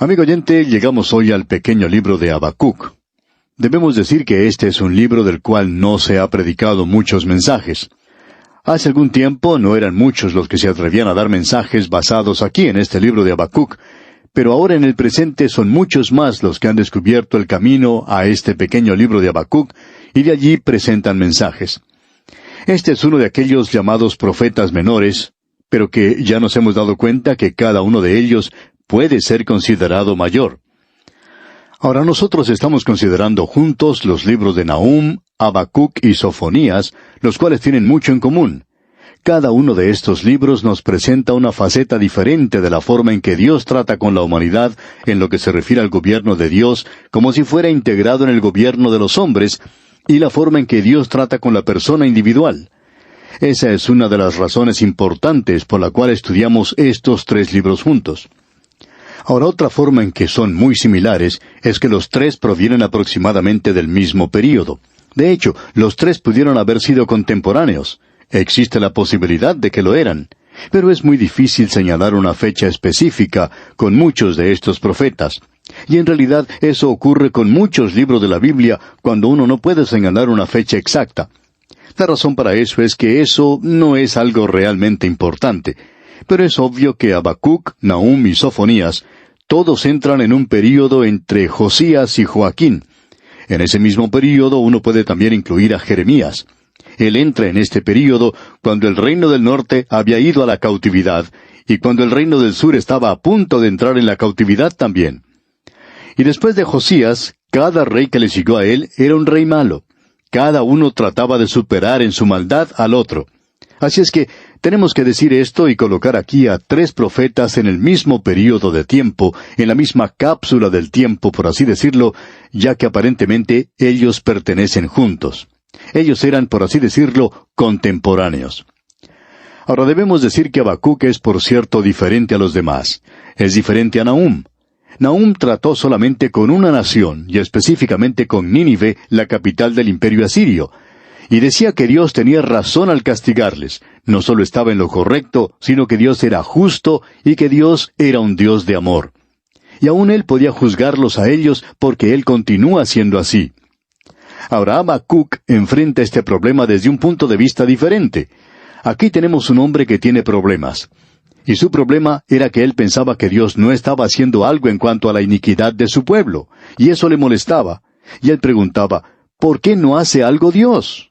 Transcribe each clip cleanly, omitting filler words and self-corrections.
Amigo oyente, llegamos hoy al pequeño libro de Habacuc. Debemos decir que este es un libro del cual no se ha predicado muchos mensajes. Hace algún tiempo no eran muchos los que se atrevían a dar mensajes basados aquí en este libro de Habacuc, pero ahora en el presente son muchos más los que han descubierto el camino a este pequeño libro de Habacuc y de allí presentan mensajes. Este es uno de aquellos llamados profetas menores, pero que ya nos hemos dado cuenta que cada uno de ellos puede ser considerado mayor. Ahora nosotros estamos considerando juntos los libros de Nahum, Habacuc y Sofonías, los cuales tienen mucho en común. Cada uno de estos libros nos presenta una faceta diferente de la forma en que Dios trata con la humanidad en lo que se refiere al gobierno de Dios, como si fuera integrado en el gobierno de los hombres, y la forma en que Dios trata con la persona individual. Esa es una de las razones importantes por la cual estudiamos estos tres libros juntos. Ahora, otra forma en que son muy similares es que los tres provienen aproximadamente del mismo período. De hecho, los tres pudieron haber sido contemporáneos. Existe la posibilidad de que lo eran. Pero es muy difícil señalar una fecha específica con muchos de estos profetas. Y en realidad eso ocurre con muchos libros de la Biblia cuando uno no puede señalar una fecha exacta. La razón para eso es que eso no es algo realmente importante. Pero es obvio que Habacuc, Nahum y Sofonías todos entran en un período entre Josías y Joaquín. En ese mismo período uno puede también incluir a Jeremías. Él entra en este período cuando el reino del norte había ido a la cautividad y cuando el reino del sur estaba a punto de entrar en la cautividad también. Y después de Josías, cada rey que le siguió a él era un rey malo. Cada uno trataba de superar en su maldad al otro. Así es que tenemos que decir esto y colocar aquí a tres profetas en el mismo período de tiempo, en la misma cápsula del tiempo, por así decirlo, ya que aparentemente ellos pertenecen juntos. Ellos eran, por así decirlo, contemporáneos. Ahora debemos decir que Habacuc es, por cierto, diferente a los demás. Es diferente a Nahum. Nahum trató solamente con una nación, y específicamente con Nínive, la capital del imperio asirio, y decía que Dios tenía razón al castigarles. No solo estaba en lo correcto, sino que Dios era justo y que Dios era un Dios de amor. Y aún Él podía juzgarlos a ellos porque Él continúa siendo así. Ahora Habacuc enfrenta este problema desde un punto de vista diferente. Aquí tenemos un hombre que tiene problemas. Y su problema era que él pensaba que Dios no estaba haciendo algo en cuanto a la iniquidad de su pueblo, y eso le molestaba. Y él preguntaba, ¿por qué no hace algo Dios?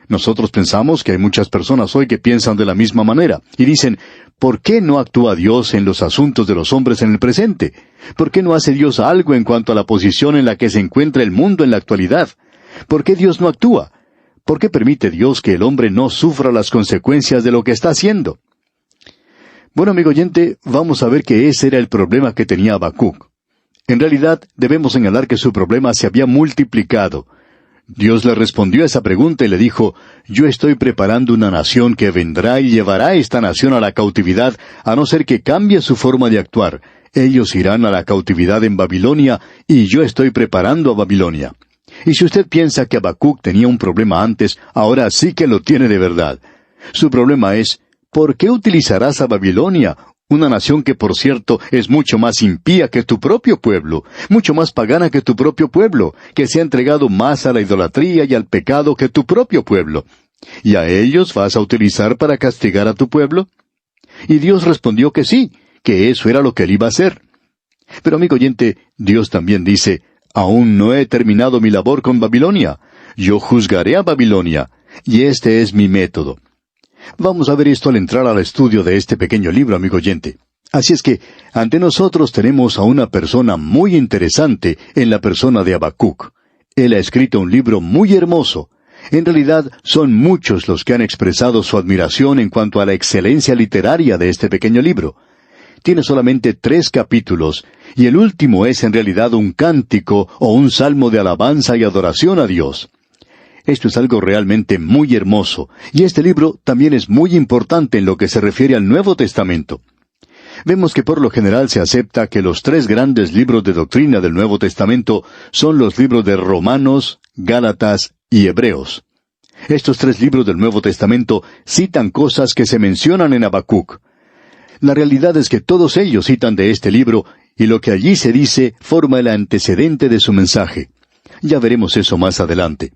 Nosotros pensamos que hay muchas personas hoy que piensan de la misma manera, y dicen, ¿por qué no actúa Dios en los asuntos de los hombres en el presente? ¿Por qué no hace Dios algo en cuanto a la posición en la que se encuentra el mundo en la actualidad? ¿Por qué Dios no actúa? ¿Por qué permite Dios que el hombre no sufra las consecuencias de lo que está haciendo? Bueno, amigo oyente, vamos a ver que ese era el problema que tenía Habacuc. En realidad, debemos señalar que su problema se había multiplicado. Dios le respondió a esa pregunta y le dijo, yo estoy preparando una nación que vendrá y llevará a esta nación a la cautividad, a no ser que cambie su forma de actuar. Ellos irán a la cautividad en Babilonia, y yo estoy preparando a Babilonia. Y si usted piensa que Habacuc tenía un problema antes, ahora sí que lo tiene de verdad. Su problema es, ¿por qué utilizarás a Babilonia? Una nación que, por cierto, es mucho más impía que tu propio pueblo, mucho más pagana que tu propio pueblo, que se ha entregado más a la idolatría y al pecado que tu propio pueblo. ¿Y a ellos vas a utilizar para castigar a tu pueblo? Y Dios respondió que sí, que eso era lo que él iba a hacer. Pero, amigo oyente, Dios también dice, aún no he terminado mi labor con Babilonia. Yo juzgaré a Babilonia, y este es mi método. Vamos a ver esto al entrar al estudio de este pequeño libro, amigo oyente. Así es que, ante nosotros tenemos a una persona muy interesante en la persona de Habacuc. Él ha escrito un libro muy hermoso. En realidad, son muchos los que han expresado su admiración en cuanto a la excelencia literaria de este pequeño libro. Tiene solamente 3 capítulos, y el último es en realidad un cántico o un salmo de alabanza y adoración a Dios. Esto es algo realmente muy hermoso, y este libro también es muy importante en lo que se refiere al Nuevo Testamento. Vemos que por lo general se acepta que los 3 grandes libros de doctrina del Nuevo Testamento son los libros de Romanos, Gálatas y Hebreos. Estos 3 libros del Nuevo Testamento citan cosas que se mencionan en Habacuc. La realidad es que todos ellos citan de este libro, y lo que allí se dice forma el antecedente de su mensaje. Ya veremos eso más adelante.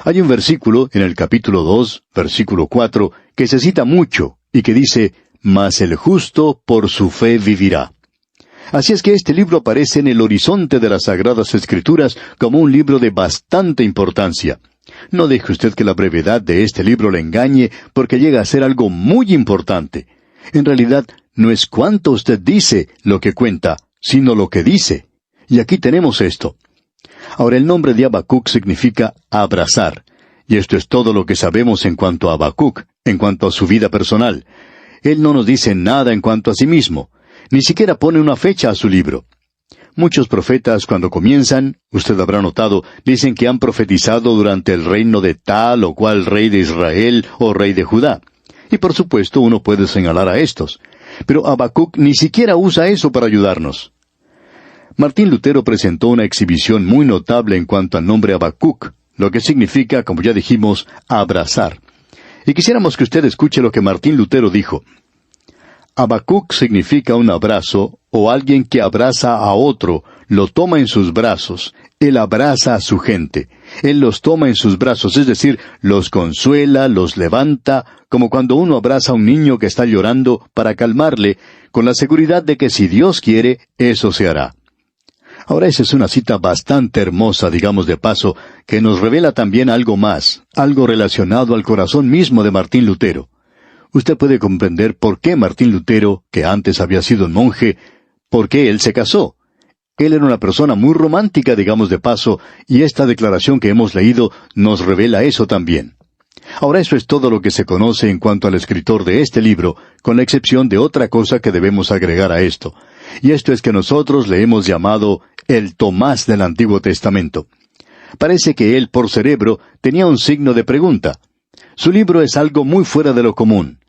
Hay un versículo en el capítulo 2, versículo 4, que se cita mucho y que dice, «Mas el justo por su fe vivirá». Así es que este libro aparece en el horizonte de las Sagradas Escrituras como un libro de bastante importancia. No deje usted que la brevedad de este libro le engañe, porque llega a ser algo muy importante. En realidad, no es cuánto usted dice lo que cuenta, sino lo que dice. Y aquí tenemos esto. Ahora, el nombre de Habacuc significa abrazar. Y esto es todo lo que sabemos en cuanto a Habacuc, en cuanto a su vida personal. Él no nos dice nada en cuanto a sí mismo. Ni siquiera pone una fecha a su libro. Muchos profetas, cuando comienzan, usted habrá notado, dicen que han profetizado durante el reino de tal o cual rey de Israel o rey de Judá. Y por supuesto uno puede señalar a estos. Pero Habacuc ni siquiera usa eso para ayudarnos. Martín Lutero presentó una exhibición muy notable en cuanto al nombre Habacuc, lo que significa, como ya dijimos, abrazar. Y quisiéramos que usted escuche lo que Martín Lutero dijo. Habacuc significa un abrazo, o alguien que abraza a otro, lo toma en sus brazos. Él abraza a su gente. Él los toma en sus brazos, es decir, los consuela, los levanta, como cuando uno abraza a un niño que está llorando para calmarle, con la seguridad de que si Dios quiere, eso se hará. Ahora esa es una cita bastante hermosa, digamos de paso, que nos revela también algo más, algo relacionado al corazón mismo de Martín Lutero. Usted puede comprender por qué Martín Lutero, que antes había sido un monje, por qué él se casó. Él era una persona muy romántica, digamos de paso, y esta declaración que hemos leído nos revela eso también. Ahora eso es todo lo que se conoce en cuanto al escritor de este libro, con la excepción de otra cosa que debemos agregar a esto. Y esto es que nosotros le hemos llamado el Tomás del Antiguo Testamento. Parece que él, por cerebro, tenía un signo de pregunta. Su libro es algo muy fuera de lo común.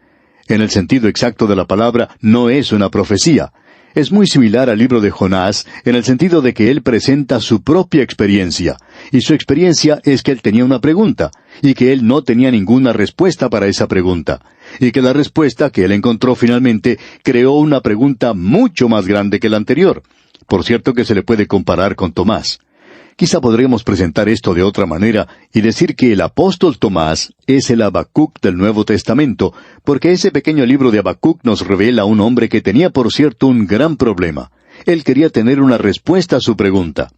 En el sentido exacto de la palabra, no es una profecía. Es muy similar al libro de Jonás, en el sentido de que él presenta su propia experiencia. Y su experiencia es que él tenía una pregunta, y que él no tenía ninguna respuesta para esa pregunta. Y que la respuesta que él encontró finalmente creó una pregunta mucho más grande que la anterior. Por cierto que se le puede comparar con Tomás. Quizá podríamos presentar esto de otra manera y decir que el apóstol Tomás es el Habacuc del Nuevo Testamento, porque ese pequeño libro de Habacuc nos revela a un hombre que tenía, por cierto, un gran problema. Él quería tener una respuesta a su pregunta.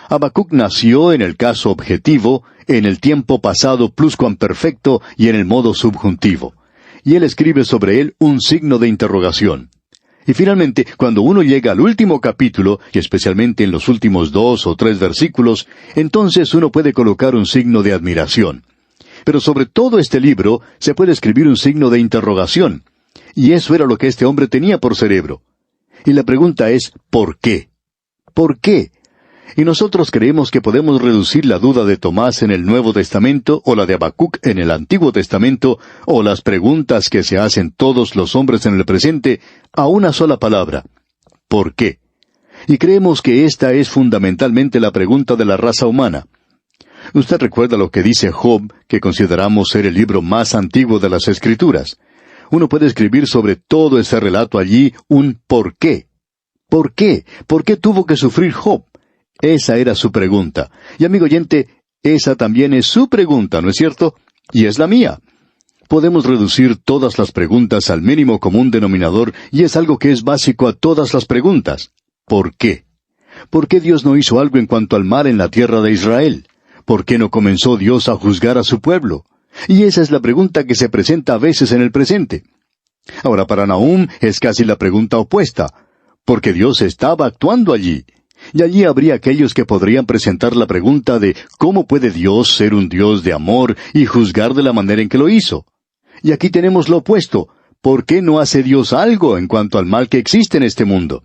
Habacuc nació en el caso objetivo, en el tiempo pasado pluscuamperfecto y en el modo subjuntivo. Y él escribe sobre él un signo de interrogación. Y finalmente, cuando uno llega al último capítulo, y especialmente en los últimos 2 o 3 versículos, entonces uno puede colocar un signo de admiración. Pero sobre todo este libro se puede escribir un signo de interrogación. Y eso era lo que este hombre tenía por cerebro. Y la pregunta es, ¿por qué? ¿Por qué? Y nosotros creemos que podemos reducir la duda de Tomás en el Nuevo Testamento, o la de Habacuc en el Antiguo Testamento, o las preguntas que se hacen todos los hombres en el presente, a una sola palabra: ¿por qué? Y creemos que esta es fundamentalmente la pregunta de la raza humana. Usted recuerda lo que dice Job, que consideramos ser el libro más antiguo de las Escrituras. Uno puede escribir sobre todo ese relato allí un ¿por qué? ¿Por qué? ¿Por qué tuvo que sufrir Job? Esa era su pregunta. Y amigo oyente, esa también es su pregunta, ¿no es cierto? Y es la mía. Podemos reducir todas las preguntas al mínimo común denominador, y es algo que es básico a todas las preguntas. ¿Por qué? ¿Por qué Dios no hizo algo en cuanto al mal en la tierra de Israel? ¿Por qué no comenzó Dios a juzgar a su pueblo? Y esa es la pregunta que se presenta a veces en el presente. Ahora, para Nahum es casi la pregunta opuesta, porque Dios estaba actuando allí. Y allí habría aquellos que podrían presentar la pregunta de ¿cómo puede Dios ser un Dios de amor y juzgar de la manera en que lo hizo? Y aquí tenemos lo opuesto. ¿Por qué no hace Dios algo en cuanto al mal que existe en este mundo?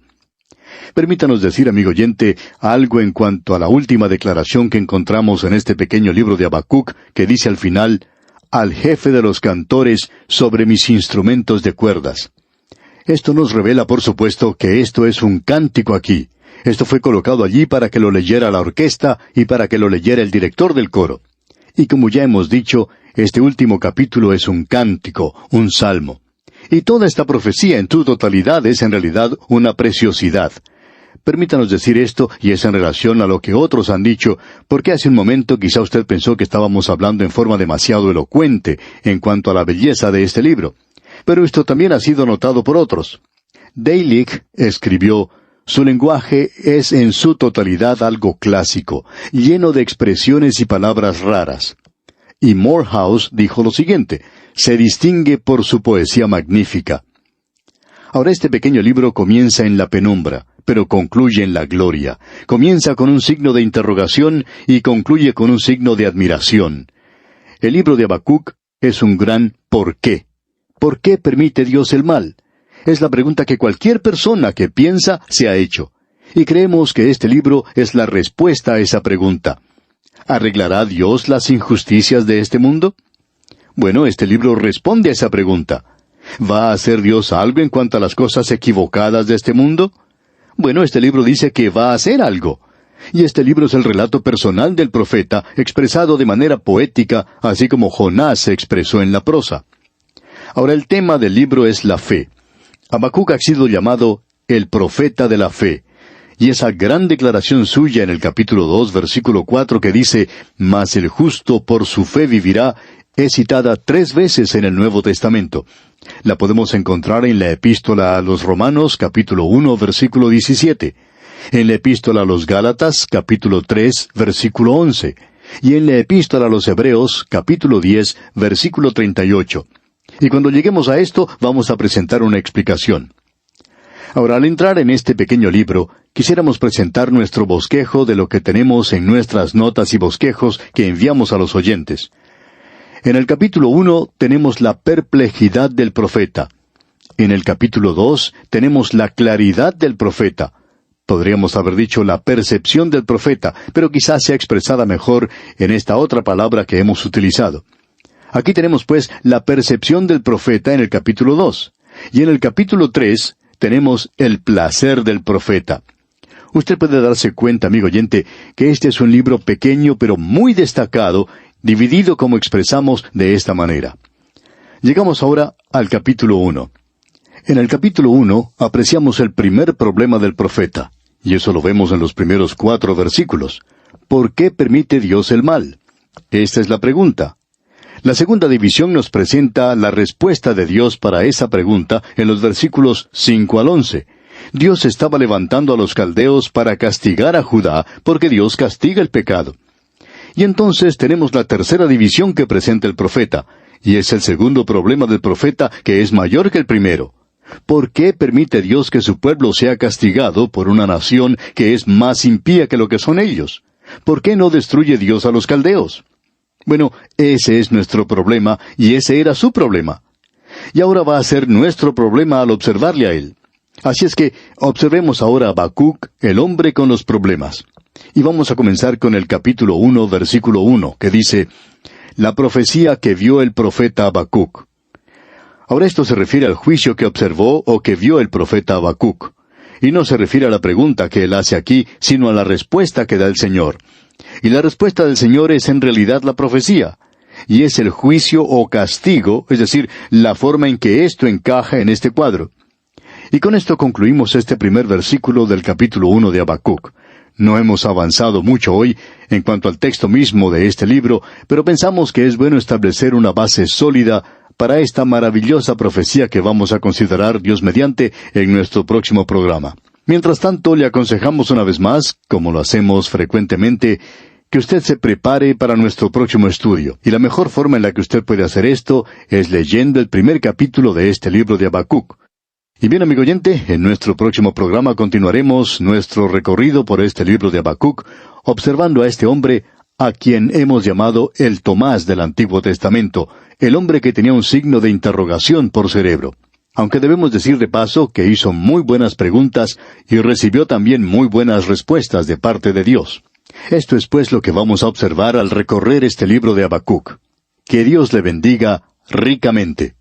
Permítanos decir, amigo oyente, algo en cuanto a la última declaración que encontramos en este pequeño libro de Habacuc, que dice al final: al jefe de los cantores sobre mis instrumentos de cuerdas. Esto nos revela, por supuesto, que esto es un cántico aquí. Esto fue colocado allí para que lo leyera la orquesta y para que lo leyera el director del coro. Y como ya hemos dicho, este último capítulo es un cántico, un salmo. Y toda esta profecía en su totalidad es en realidad una preciosidad. Permítanos decir esto, y es en relación a lo que otros han dicho, porque hace un momento quizá usted pensó que estábamos hablando en forma demasiado elocuente en cuanto a la belleza de este libro. Pero esto también ha sido notado por otros. Deilich escribió: su lenguaje es en su totalidad algo clásico, lleno de expresiones y palabras raras. Y Morehouse dijo lo siguiente: se distingue por su poesía magnífica. Ahora este pequeño libro comienza en la penumbra, pero concluye en la gloria. Comienza con un signo de interrogación y concluye con un signo de admiración. El libro de Habacuc es un gran ¿por qué? ¿Por qué permite Dios el mal? Es la pregunta que cualquier persona que piensa se ha hecho. Y creemos que este libro es la respuesta a esa pregunta. ¿Arreglará Dios las injusticias de este mundo? Bueno, este libro responde a esa pregunta. ¿Va a hacer Dios algo en cuanto a las cosas equivocadas de este mundo? Bueno, este libro dice que va a hacer algo. Y este libro es el relato personal del profeta, expresado de manera poética, así como Jonás se expresó en la prosa. Ahora el tema del libro es la fe. Habacuc ha sido llamado el profeta de la fe. Y esa gran declaración suya en el capítulo 2, versículo 4, que dice: «Mas el justo por su fe vivirá», es citada 3 veces en el Nuevo Testamento. La podemos encontrar en la Epístola a los Romanos, capítulo 1, versículo 17. En la Epístola a los Gálatas, capítulo 3, versículo 11. Y en la Epístola a los Hebreos, capítulo 10, versículo 38. Y cuando lleguemos a esto, vamos a presentar una explicación. Ahora, al entrar en este pequeño libro, quisiéramos presentar nuestro bosquejo de lo que tenemos en nuestras notas y bosquejos que enviamos a los oyentes. En el capítulo 1 tenemos la perplejidad del profeta. En el capítulo 2 tenemos la claridad del profeta. Podríamos haber dicho la percepción del profeta, pero quizás sea expresada mejor en esta otra palabra que hemos utilizado. Aquí tenemos pues la percepción del profeta en el capítulo 2. Y en el capítulo 3 tenemos el placer del profeta. Usted puede darse cuenta, amigo oyente, que este es un libro pequeño pero muy destacado, dividido como expresamos de esta manera. Llegamos ahora al capítulo 1. En el capítulo 1 apreciamos el primer problema del profeta, y eso lo vemos en los primeros 4 versículos. ¿Por qué permite Dios el mal? Esta es la pregunta. La segunda división nos presenta la respuesta de Dios para esa pregunta en los versículos 5 al 11. Dios estaba levantando a los caldeos para castigar a Judá, porque Dios castiga el pecado. Y entonces tenemos la tercera división que presenta el profeta, y es el segundo problema del profeta, que es mayor que el primero. ¿Por qué permite Dios que su pueblo sea castigado por una nación que es más impía que lo que son ellos? ¿Por qué no destruye Dios a los caldeos? Bueno, ese es nuestro problema, y ese era su problema. Y ahora va a ser nuestro problema al observarle a él. Así es que observemos ahora a Habacuc, el hombre con los problemas. Y vamos a comenzar con el capítulo 1, versículo 1, que dice: la profecía que vio el profeta Habacuc. Ahora esto se refiere al juicio que observó o que vio el profeta Habacuc. Y no se refiere a la pregunta que él hace aquí, sino a la respuesta que da el Señor. Y la respuesta del Señor es en realidad la profecía. Y es el juicio o castigo, es decir, la forma en que esto encaja en este cuadro. Y con esto concluimos este primer versículo del capítulo 1 de Habacuc. No hemos avanzado mucho hoy en cuanto al texto mismo de este libro, pero pensamos que es bueno establecer una base sólida para esta maravillosa profecía que vamos a considerar, Dios mediante, en nuestro próximo programa. Mientras tanto, le aconsejamos una vez más, como lo hacemos frecuentemente, que usted se prepare para nuestro próximo estudio. Y la mejor forma en la que usted puede hacer esto es leyendo el primer capítulo de este libro de Habacuc. Y bien, amigo oyente, en nuestro próximo programa continuaremos nuestro recorrido por este libro de Habacuc, observando a este hombre a quien hemos llamado el Tomás del Antiguo Testamento, el hombre que tenía un signo de interrogación por cerebro. Aunque debemos decir de paso que hizo muy buenas preguntas y recibió también muy buenas respuestas de parte de Dios. Esto es pues lo que vamos a observar al recorrer este libro de Habacuc. Que Dios le bendiga ricamente.